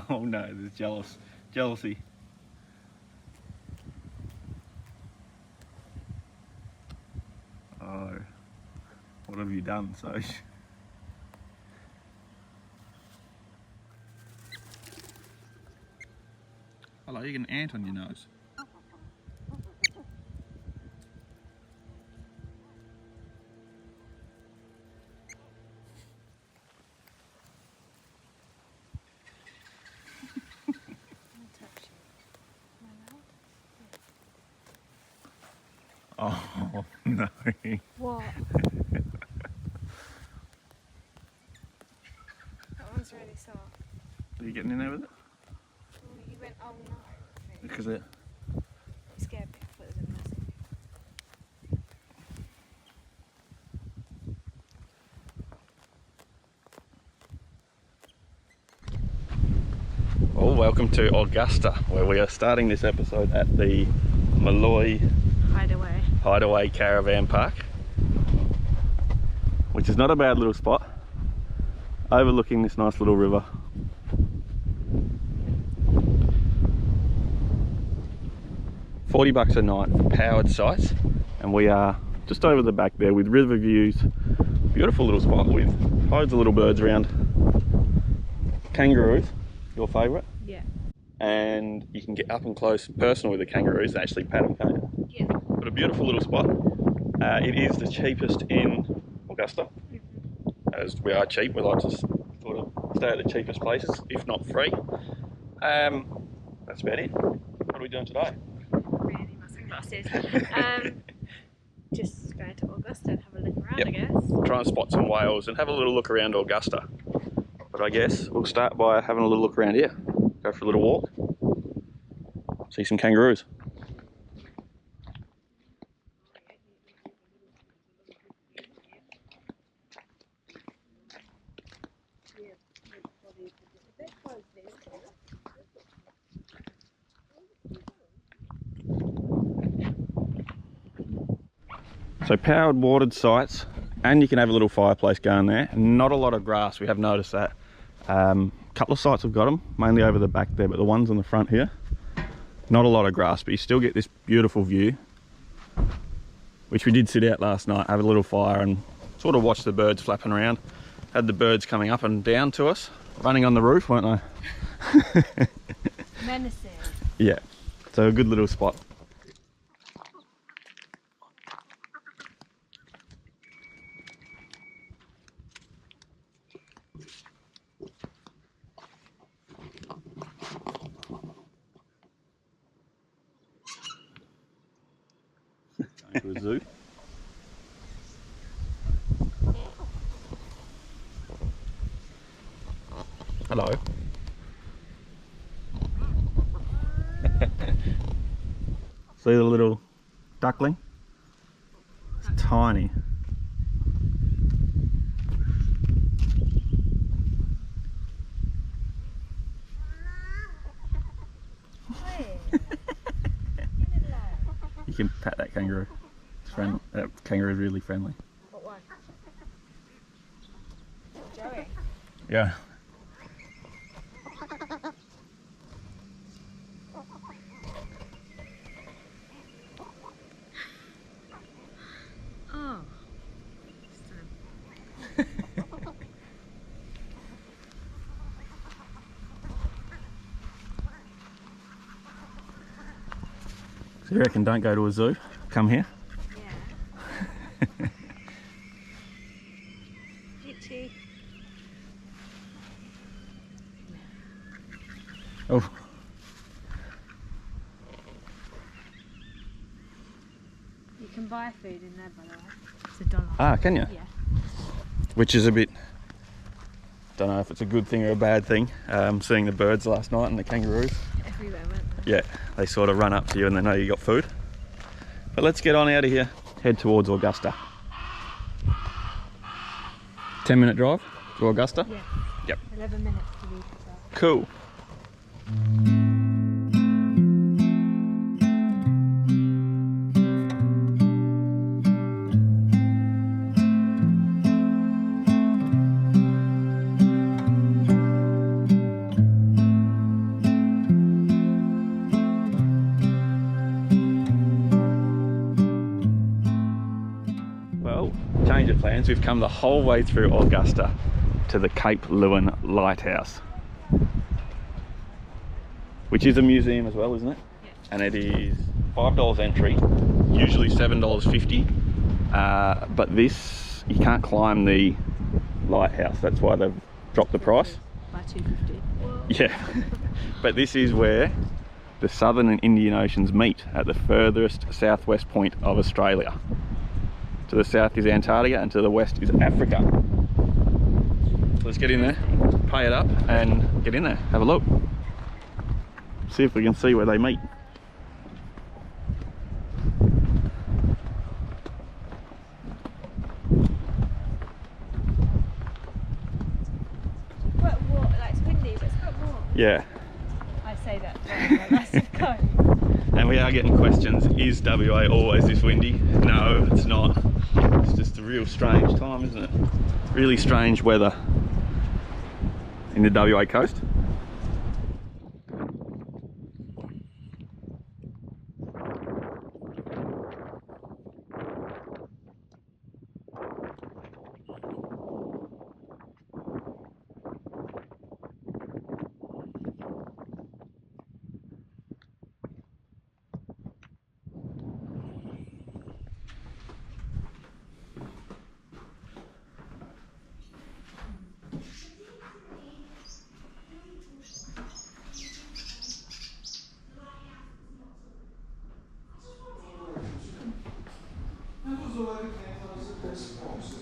Oh no, there's jealousy. Oh, what have you done, Soj? Hello, you got an ant on your nose. Oh no. What? That one's really soft. Are you getting in there with it? Oh, you went, oh no. Because it. I'm scared me. I thought it was a massive. Well, welcome to Augusta, where we are starting this episode at the Molloy Hideaway Caravan Park, which is not a bad little spot, overlooking this nice little river. $40 a night for powered sites, and we are just over the back there with river views. Beautiful little spot with loads of little birds around. Kangaroos, your favourite? Yeah. And you can get up and close personal with the kangaroos and actually pat them, can't you? Yeah. But a beautiful little spot. It is the cheapest in Augusta, as we are cheap. We like to sort of stay at the cheapest places, if not free. That's about it. What are we doing today? Really my sunglasses. Just going to Augusta and have a look around, Yep. I guess. Try and spot some whales and have a little look around Augusta. But I guess we'll start by having a little look around here. Go for a little walk. See some kangaroos. So powered watered sites, and you can have a little fireplace going there. Not a lot of grass, we have noticed that. A couple of sites have got them, mainly over the back there, but the ones on the front here, not a lot of grass, but you still get this beautiful view, which we did sit out last night, have a little fire and sort of watch the birds flapping around. Had the birds coming up and down to us, running on the roof, weren't they? Menacing. Yeah, so a good little spot. Going to a zoo. Hello. See the little duckling? It's tiny. You can pat that kangaroo. It's friendly. That kangaroo is really friendly. What one? Joey. Yeah. Oh. So you reckon don't go to a zoo? Come here? Yeah. Itchy. Oh. You can buy food in there, by the way. It's $1. Ah, can you? Yeah. Which is a bit, don't know if it's a good thing or a bad thing. Seeing the birds last night and the kangaroos. Everywhere, weren't they? Yeah, they sort of run up to you and they know you got food. But let's get on out of here, head towards Augusta. 10-minute drive to Augusta? Yeah. Yep. 11 minutes to be precise. Cool. change of plans. We've come the whole way through Augusta to the Cape Leeuwin Lighthouse, which is a museum as well, isn't it? Yeah. And it is $5 entry, usually $7.50. But this, you can't climb the lighthouse. That's why they've dropped the price. By $2.50. Yeah. But this is where the Southern and Indian Oceans meet at the furthest southwest point of Australia. To the south is Antarctica and to the west is Africa. So let's get in there, pay it up and get in there, have a look. See if we can see where they meet. But what? Like, it's windy, but it's got warm. Yeah. I say that. That's the code. And we are getting questions, is WA always this windy? No, it's not. It's just a real strange time, isn't it? Really strange weather in the WA coast.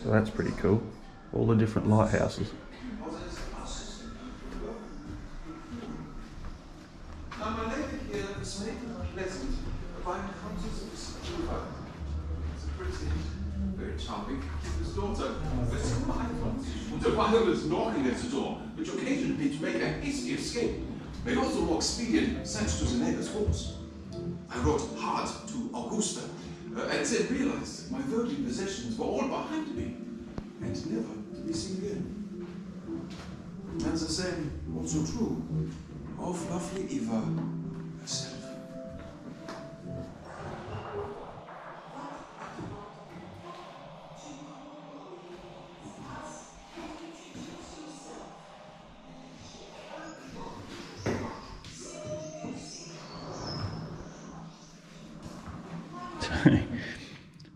So that's pretty cool. All the different lighthouses. Very charming. His daughter was surprised. The father was knocking at the door, which occasioned me to make a hasty escape. Made also more expedient, sent to the neighbor's horse. I rode hard to Augusta, and then realized that my worldly possessions were all behind me, and never to be seen again. And the same also true of lovely Eva herself.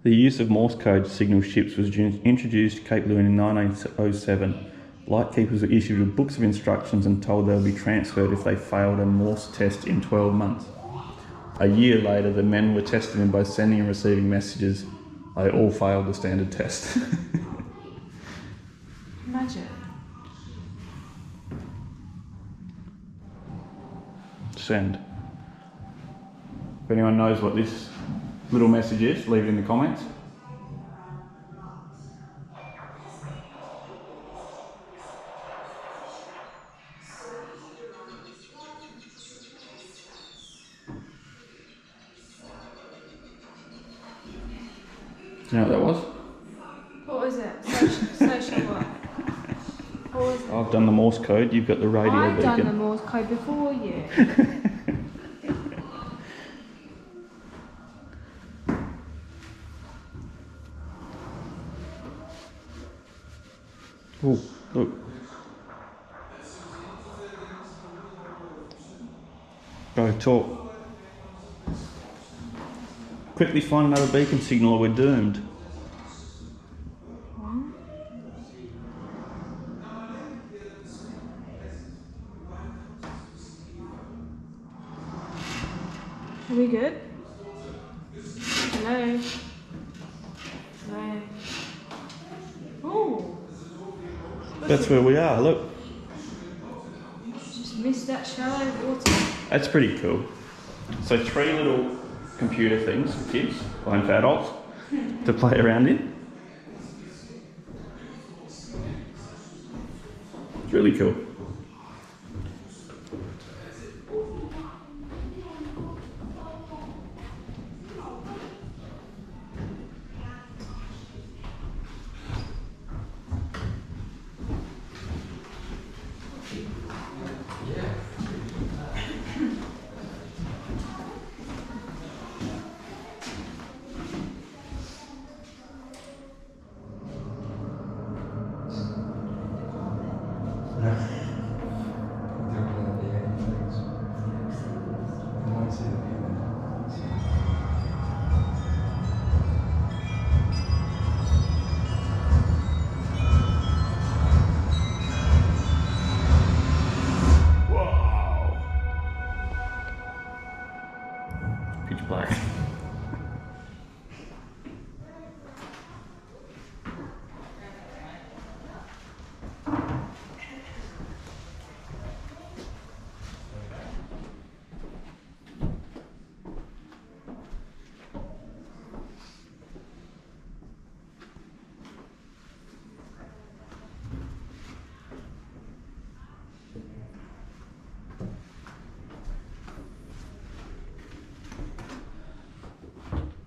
The use of Morse code to signal ships was introduced to Cape Leeuwin in 1907. Lightkeepers were issued with books of instructions and told they would be transferred if they failed a Morse test in 12 months. A year later, the men were tested in both sending and receiving messages. They all failed the standard test. Imagine. Send. If anyone knows what this little message is, leave it in the comments. Do you know what that was? What was it? Social what? What was it? I've done the Morse code, you've got the radio I've beacon. done the Morse code before you. Oh, look. Go, talk. Quickly find another beacon signal or we're doomed. Are we good? Hello? Hello? Oh! That's where we are, look. Just missed that shallow water. That's pretty cool. So 3 little computer things for kids, one for adults, to play around in. It's really cool.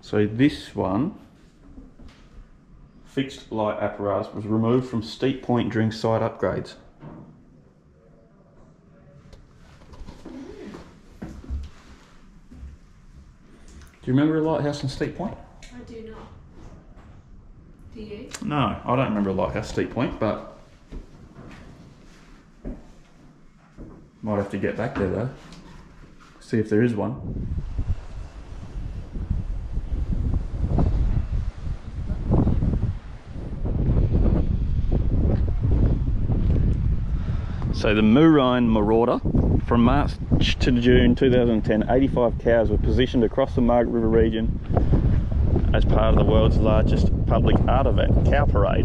So this one, fixed light apparatus, was removed from Steep Point during site upgrades. Do you remember a lighthouse in Steep Point? I do not. Do you? No, I don't remember a lighthouse Steep Point, but might have to get back there though. See if there is one. So the Moorine Marauder, from March to June 2010, 85 cows were positioned across the Margaret River region as part of the world's largest public art event, Cow Parade.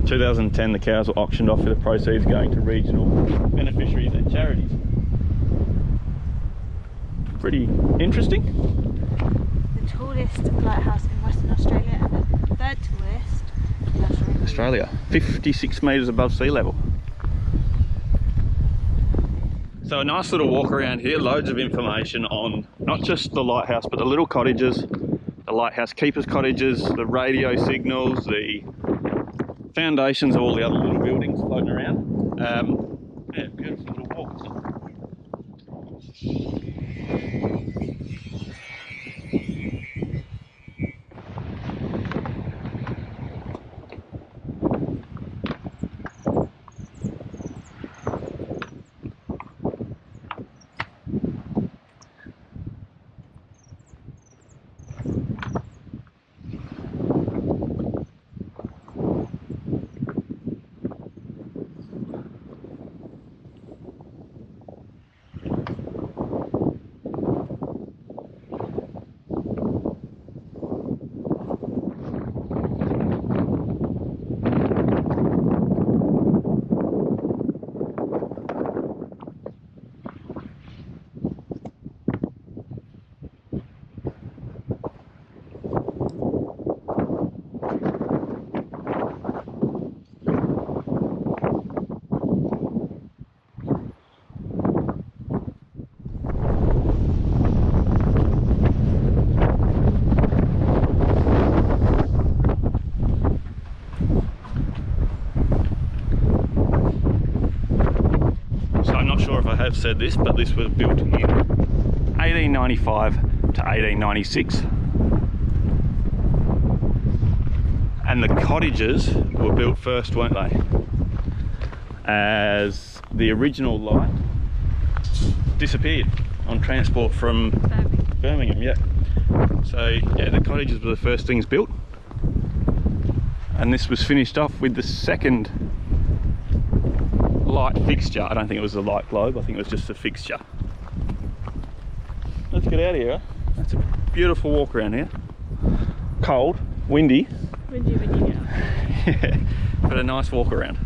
2010, the cows were auctioned off with the proceeds going to regional beneficiaries and charities. Pretty interesting. The tallest lighthouse in Western Australia and the third tallest in Australia, 56 metres above sea level. So a nice little walk around here, loads of information on not just the lighthouse but the little cottages, the lighthouse keepers' cottages, the radio signals, the foundations of all the other little buildings floating around. Yeah, beautiful little walks. Have said this, but this was built in 1895 to 1896, and the cottages were built first, weren't they, as the original light disappeared on transport from Birmingham. Yeah, so yeah, the cottages were the first things built, and this was finished off with the second light fixture. I don't think it was a light globe, I think it was just a fixture. Let's get out of here. That's a beautiful walk around here. Cold, windy. Windy now. Yeah, but a nice walk around.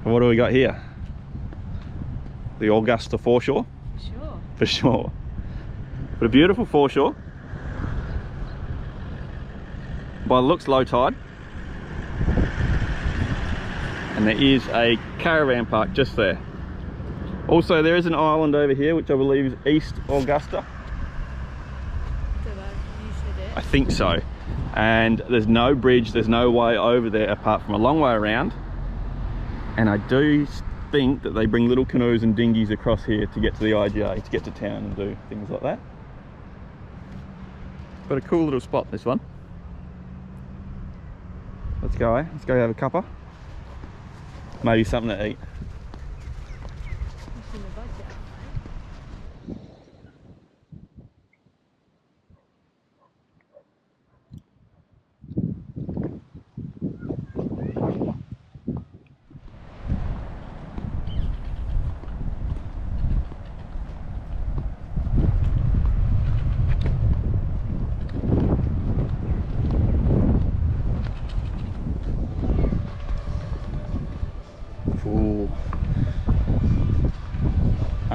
What do we got here? The Augusta foreshore? Sure. For sure. But a beautiful foreshore. By the looks, low tide. And there is a caravan park just there. Also, there is an island over here, which I believe is East Augusta. I think so. And there's no bridge, there's no way over there apart from a long way around. And I do think that they bring little canoes and dinghies across here to get to the IGA, to get to town and do things like that. But a cool little spot, this one. Let's go, eh? Let's go have a cuppa. Maybe something to eat.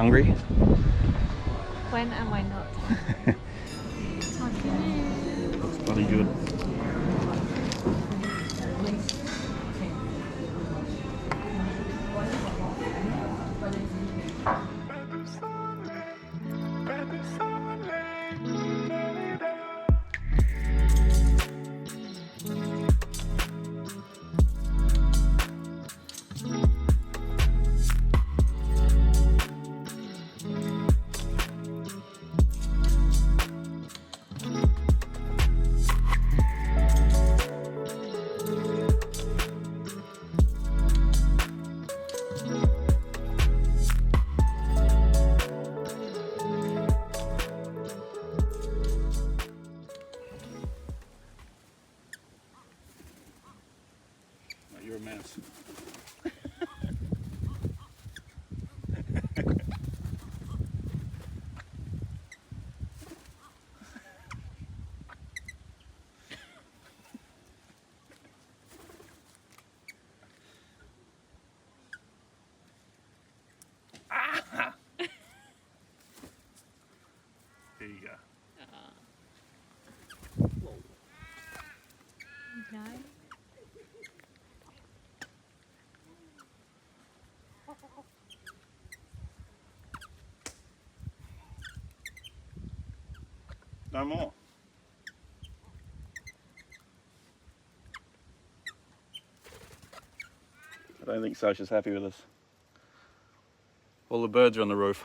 Hungry? When am I not? Looks bloody good. You're a mouse. There you go. No. No more. I don't think Sasha's happy with us. All the birds are on the roof.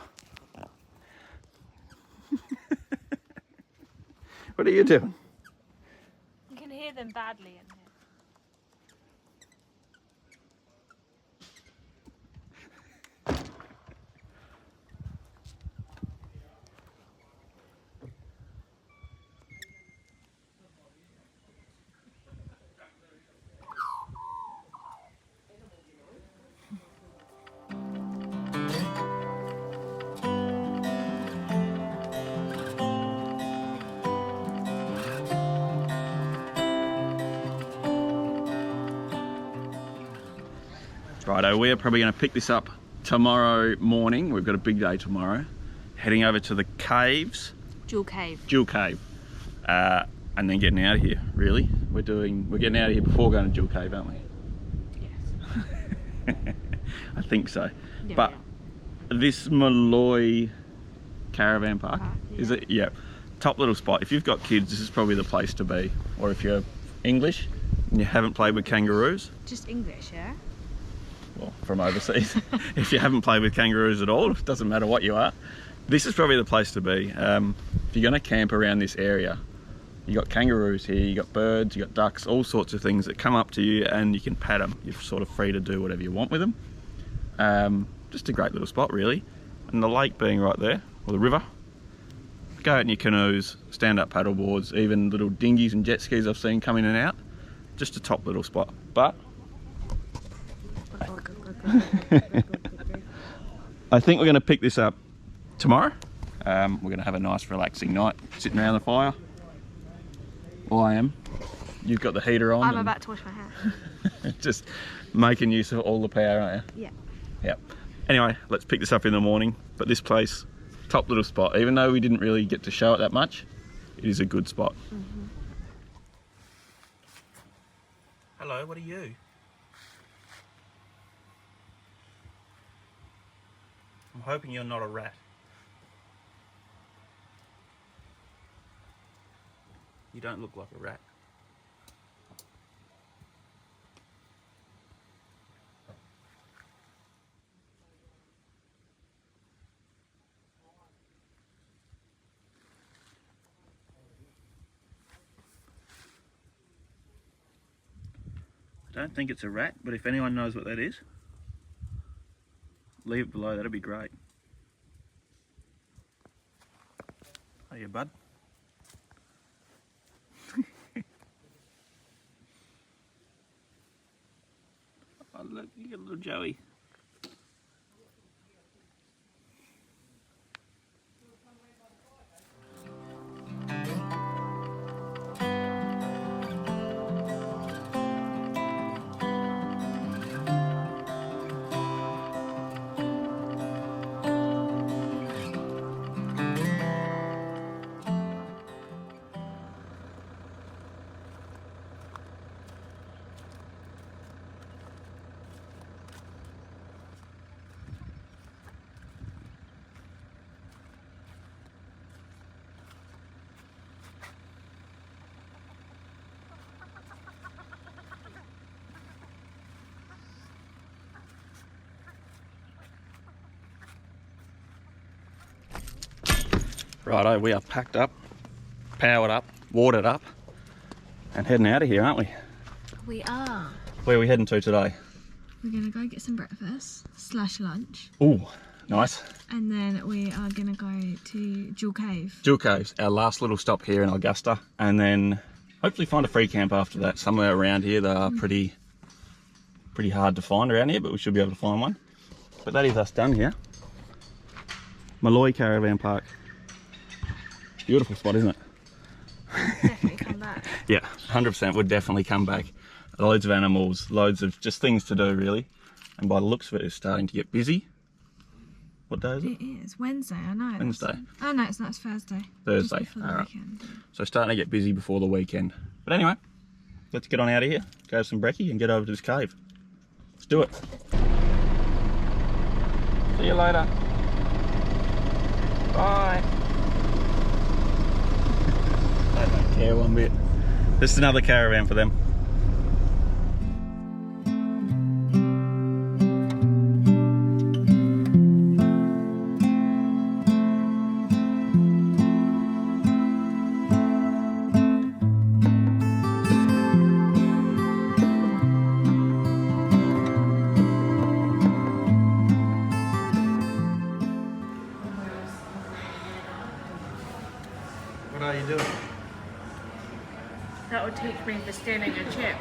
What are you doing? You can hear them badly in here. Righto, we're probably going to pick this up tomorrow morning. We've got a big day tomorrow. Heading over to the caves. Jewel Cave. Jewel Cave. And then getting out of here, really. We're getting out of here before going to Jewel Cave, aren't we? Yes. I think so. Yeah, But this Molloy Caravan Park, is it? Yeah. Top little spot. If you've got kids, this is probably the place to be. Or if you're English and you haven't played with kangaroos. Just English, yeah? Well, from overseas. If you haven't played with kangaroos at all, it doesn't matter what you are, this is probably the place to be. If you're going to camp around this area, you got kangaroos here, you got birds, you got ducks, all sorts of things that come up to you and you can pat them. You're sort of free to do whatever you want with them. Just a great little spot, really. And the lake being right there, or the river. Go out in your canoes, stand-up paddle boards, even little dinghies and jet skis I've seen come in and out. Just a top little spot. But I think we're going to pick this up tomorrow. We're going to have a nice relaxing night sitting around the fire. Well, I am. You've got the heater on. I'm about to wash my hair. Just making use of all the power, aren't you? Yeah. Yep. Anyway, let's pick this up in the morning. But this place, top little spot. Even though we didn't really get to show it that much, it is a good spot. Mm-hmm. Hello, what are you? I'm hoping you're not a rat. You don't look like a rat. I don't think it's a rat, but if anyone knows what that is, leave it below, that'd be great. Hiya, bud. Oh look, you got a little Joey. Righto, we are packed up, powered up, watered up, and heading out of here, aren't we? We are. Where are we heading to today? We're gonna go get some breakfast / lunch. Ooh, nice. And then we are gonna go to Jewel Cave. Jewel Cave's our last little stop here in Augusta, and then hopefully find a free camp after that somewhere around here. They are pretty hard to find around here, but we should be able to find one. But that is us done here. Molloy Caravan Park. Beautiful spot, isn't it? Definitely come back. Yeah, 100% would definitely come back. Loads of animals, loads of just things to do really. And by the looks of it, it's starting to get busy. What day is it? It is Wednesday, I know. Wednesday. Oh no, it's not, it's Thursday. Thursday, Just before the alright. weekend. So starting to get busy before the weekend. But anyway, let's get on out of here, go have some brekkie and get over to this cave. Let's do it. See you later. Bye. I don't care one bit. Just another caravan for them. What are you doing? That would teach me for standing a chip.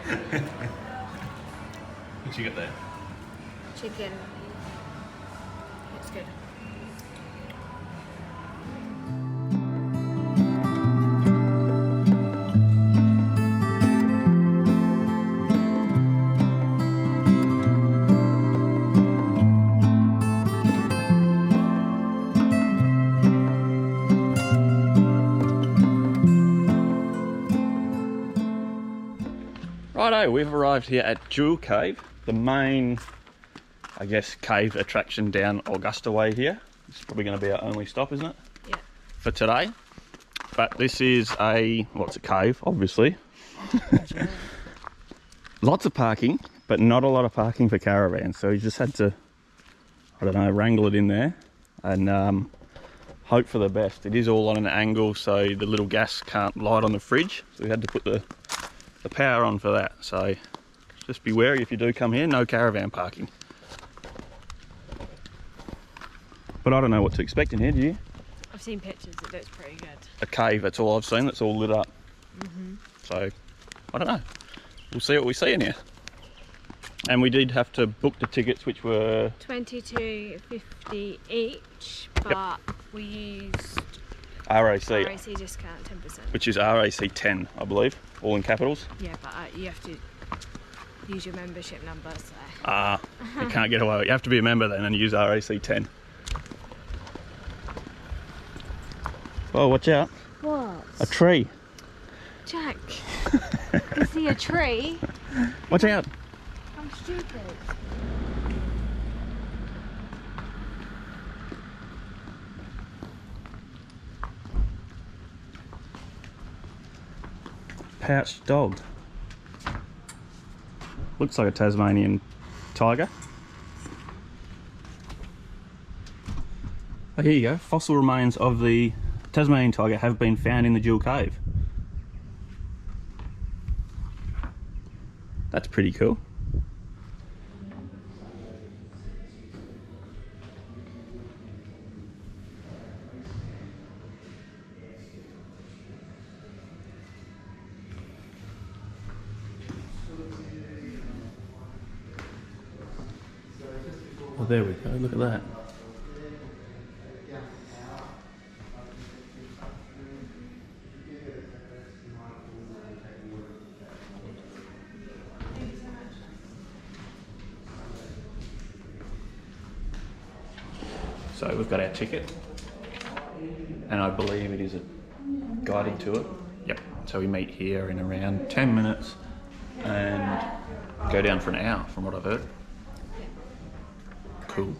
What you got there? Chicken. It's good. Righto, we've arrived here at Jewel Cave, the main, I guess, cave attraction down Augusta way here. It's probably going to be our only stop, isn't it? Yeah. For today. But this is a, well, it's a cave, obviously. Lots of parking, but not a lot of parking for caravans. So we just had to, I don't know, wrangle it in there and hope for the best. It is all on an angle, so the little gas can't light on the fridge. So we had to put the power on for that. So just be wary if you do come here, no caravan parking. But I don't know what to expect in here, do you? I've seen pictures, it looks pretty good. A cave, that's all I've seen, that's all lit up. So, I don't know. We'll see what we see in here. And we did have to book the tickets, which were $22.50 each, but we used RAC, RAC discount 10%. which is RAC 10, I believe, all in capitals. Yeah, but you have to use your membership number, so. Ah, you can't get away with it. You have to be a member then and use RAC 10. Oh, watch out. What? A tree. Jack, you see a tree? Watch out. I'm stupid. Pouched dog. Looks like a Tasmanian tiger. Oh, here you go. Fossil remains of the Tasmanian tiger have been found in the Jewel Cave. That's pretty cool. Oh, there we go. Look at that. So we've got our ticket, and I believe it is a guided tour. Yep. So we meet here in around 10 minutes and go down for an hour, from what I've heard. Cool.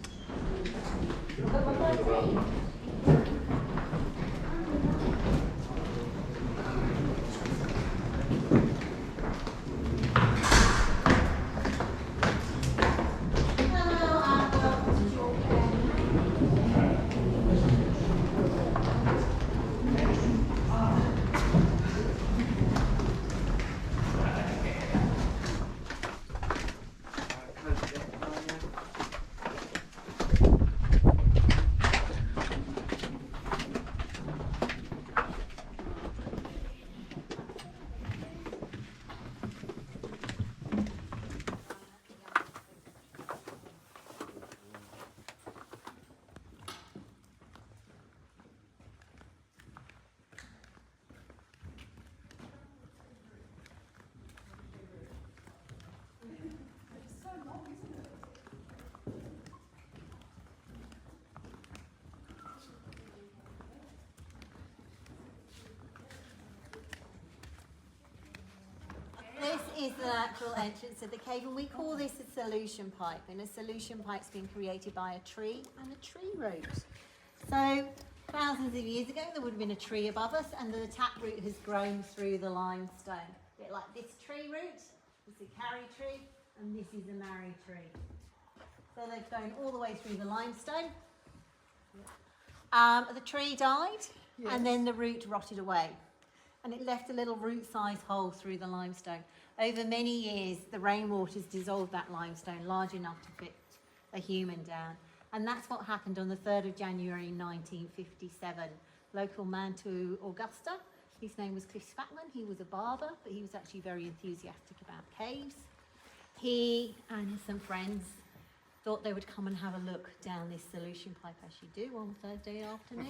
is the natural entrance of the cave, and we call this a solution pipe. And a solution pipe's been created by a tree and a tree root. So thousands of years ago, there would have been a tree above us, and the taproot has grown through the limestone. A bit like this tree root. This is a carry tree, and this is a marry tree. So they've grown all the way through the limestone. The tree died, and then the root rotted away. And it left a little root-sized hole through the limestone. Over many years, the rainwaters dissolved that limestone large enough to fit a human down. And that's what happened on the 3rd of January 1957. Local man to Augusta, his name was Cliff Spatman. He was a barber, but he was actually very enthusiastic about caves. He and some friends thought they would come and have a look down this solution pipe, as you do on Thursday afternoon.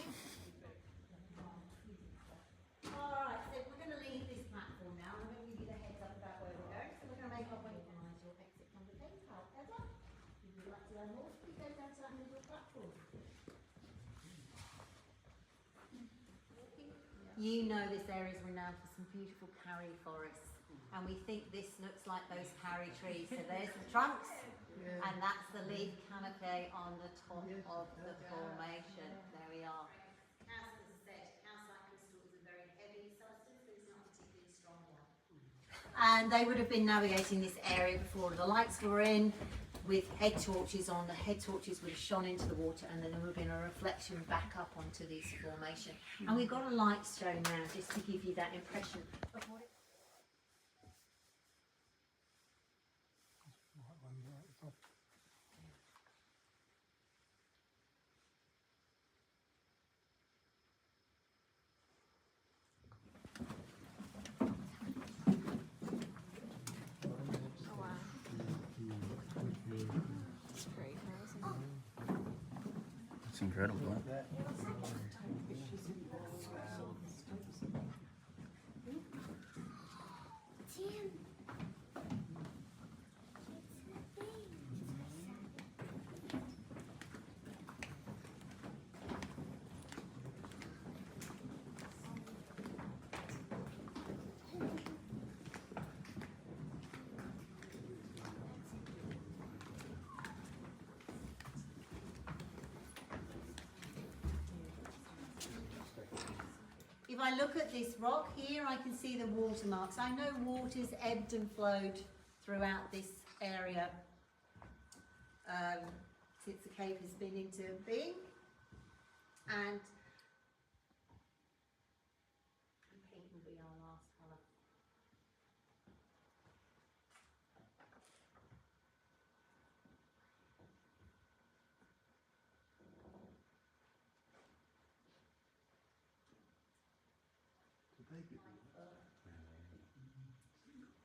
Alright, so we're going to leave this platform now. I'm going to give you the heads up about where we're going. So we're going to make our way towards your exit from the cave. However, if you'd like to learn more, please go down to that middle platform. You know this area is renowned for some beautiful karri forests, and we think this looks like those karri trees. So there's the trunks, and that's the leaf canopy on the top of the formation. There we are. As I said, calcite crystal is a very heavy substance, but it's not a particularly strong one. And they would have been navigating this area before the lights were in, with head torches on. The head torches would have shone into the water, and then there would have been a reflection back up onto this formation. And we've got a light show now, just to give you that impression of what it It's incredible. If I look at this rock here, I can see the watermarks. I know water's ebbed and flowed throughout this area since the cave has been into being. And pink will be our last colour.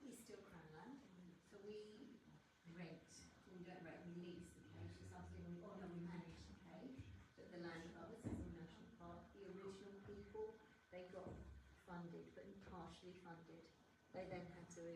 It's still Crown land, so we rent. We don't rent, we lease the cave to something. We manage the cave, but the land above us is a national park. The original people, they got funded, but partially funded. They then had to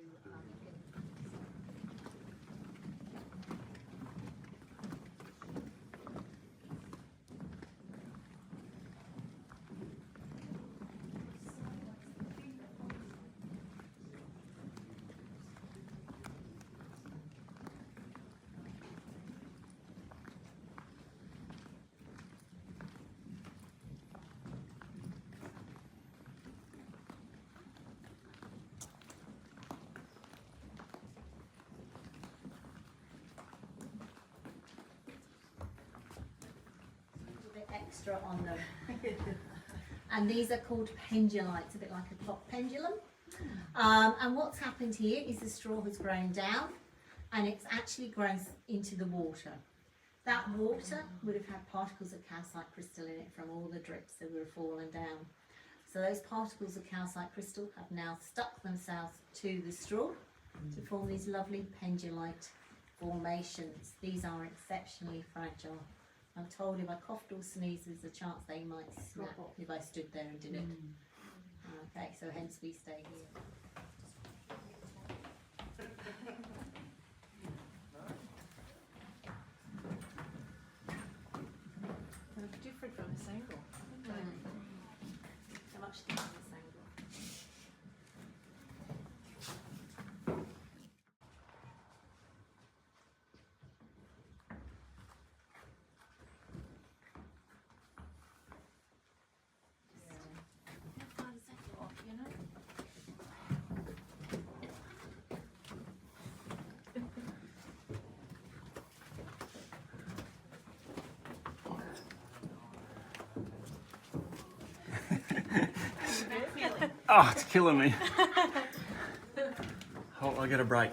extra on them. And these are called pendulites, a bit like a clock pendulum. And what's happened here is the straw has grown down, and it's actually grown into the water. That water would have had particles of calcite crystal in it from all the drips that were falling down. So those particles of calcite crystal have now stuck themselves to the straw to form these lovely pendulite formations. These are exceptionally fragile. I'm told if I coughed or sneezed, there's a chance they might snap if I stood there and did it. Okay, so hence we stay here. They're different from this angle. So much different from this angle. Oh, it's killing me. Oh, I get a break.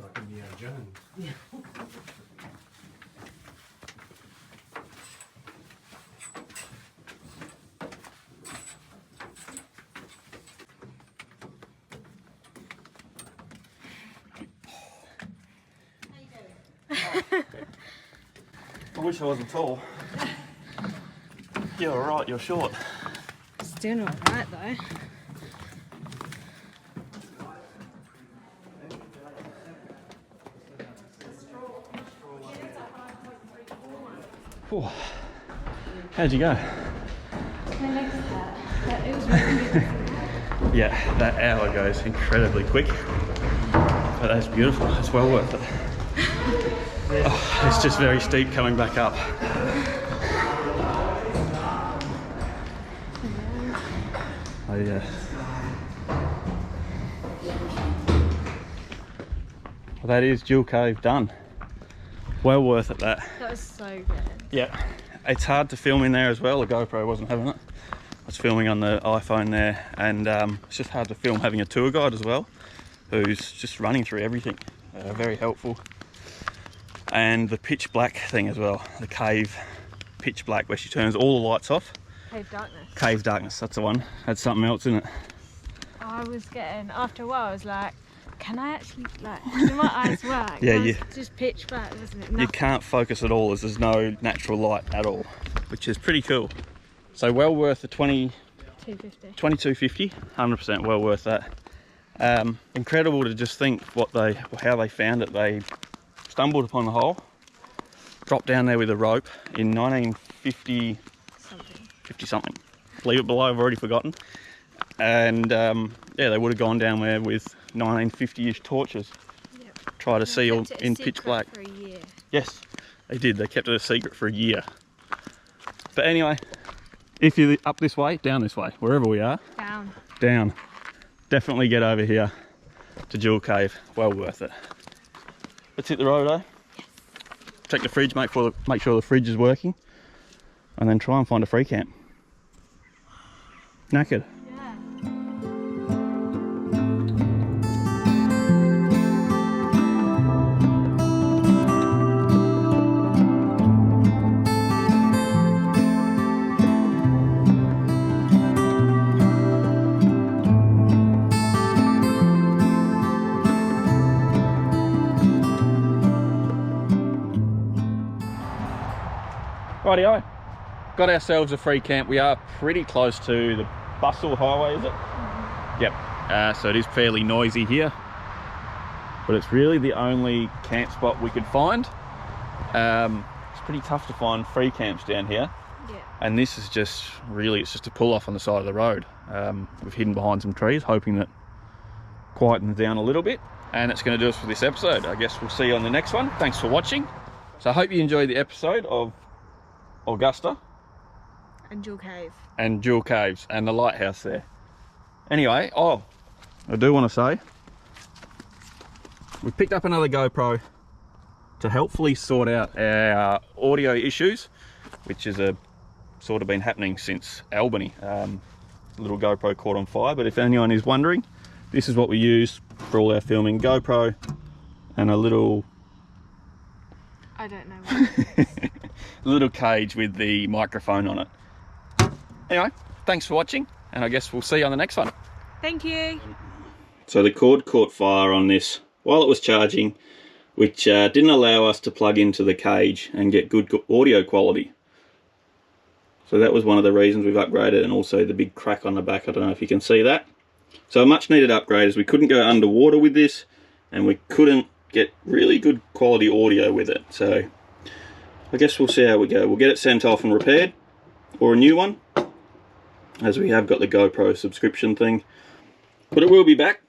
Like Indiana Jones. Yeah. I wish I wasn't tall. You're alright, you're short. It's doing alright though. Whew. How'd you go? My legs hurt, but it was really good. Yeah, that hour goes incredibly quick. But that's beautiful, it's well worth it. Oh, it's just very steep coming back up. Oh yeah. Well, that is Jewel Cave done. Well worth it, that. That was so good. Yeah, it's hard to film in there as well. The GoPro wasn't having it. I was filming on the iPhone there, and it's just hard to film having a tour guide as well, who's just running through everything. Very helpful. And the pitch black thing as well, the cave pitch black, where she turns all the lights off. Cave darkness. Cave darkness, that's the one. Had something else in it. I was getting, after a while I was like, can I actually, like, do my eyes work? Yeah, It was you- just pitch black, wasn't it? You Nothing. can't focus at all as there's no natural light at all, which is pretty cool. So well worth the 250. 22.50, 100% well worth that. Incredible to just think how they found it. They stumbled upon the hole, dropped down there with a rope in 1950 Something. 50 something. Leave it below, I've already forgotten. And yeah, they would have gone down there with 1950-ish torches, Yep. try to see all Kept it a in pitch secret black. for a year. Yes, they did. They kept it a secret for a year. But anyway, if you're up this way, down this way, wherever we are, Down. definitely get over here to Jewel Cave. Well worth it. Let's hit the road, eh? Yes. Check the fridge, make sure the fridge is working, and then try and find a free camp. Knackered. Yeah. Rightio, got ourselves a free camp. We are pretty close to the Bustle Highway, is it? Mm-hmm. Yep, so it is fairly noisy here, but it's really the only camp spot we could find. It's pretty tough to find free camps down here. Yeah. And this is just really, it's just a pull off on the side of the road. We've hidden behind some trees, hoping that quietens down a little bit. And it's going to do us for this episode. I guess we'll see you on the next one. Thanks for watching. So I hope you enjoyed the episode of Augusta And Jewel Cave. and Jewel Caves and the lighthouse there. Anyway, I do want to say, we picked up another GoPro to helpfully sort out our audio issues, which has sort of been happening since Albany. Little GoPro caught on fire, but if anyone is wondering, this is what we use for all our filming. GoPro and a little I don't know what. little cage with the microphone on it. Anyway, thanks for watching, and I guess we'll see you on the next one. Thank you. So the cord caught fire on this while it was charging, which didn't allow us to plug into the cage and get good audio quality. So that was one of the reasons we've upgraded, and also the big crack on the back. I don't know if you can see that. So a much needed upgrade is we couldn't go underwater with this, and we couldn't get really good quality audio with it. So I guess we'll see how we go. We'll get it sent off and repaired, or a new one, as we have got the GoPro subscription thing. But it will be back,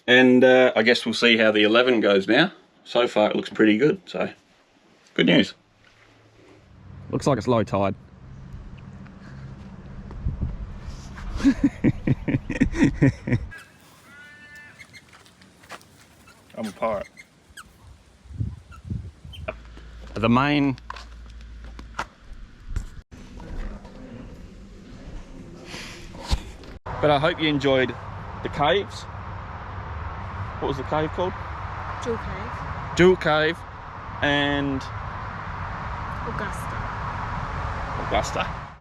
and I guess we'll see how the 11 goes now. So far it looks pretty good, so good news. Looks like it's low tide. I'm a pirate. The main but I hope you enjoyed the caves. What was the cave called? Jewel Cave. Jewel Cave and Augusta. Augusta.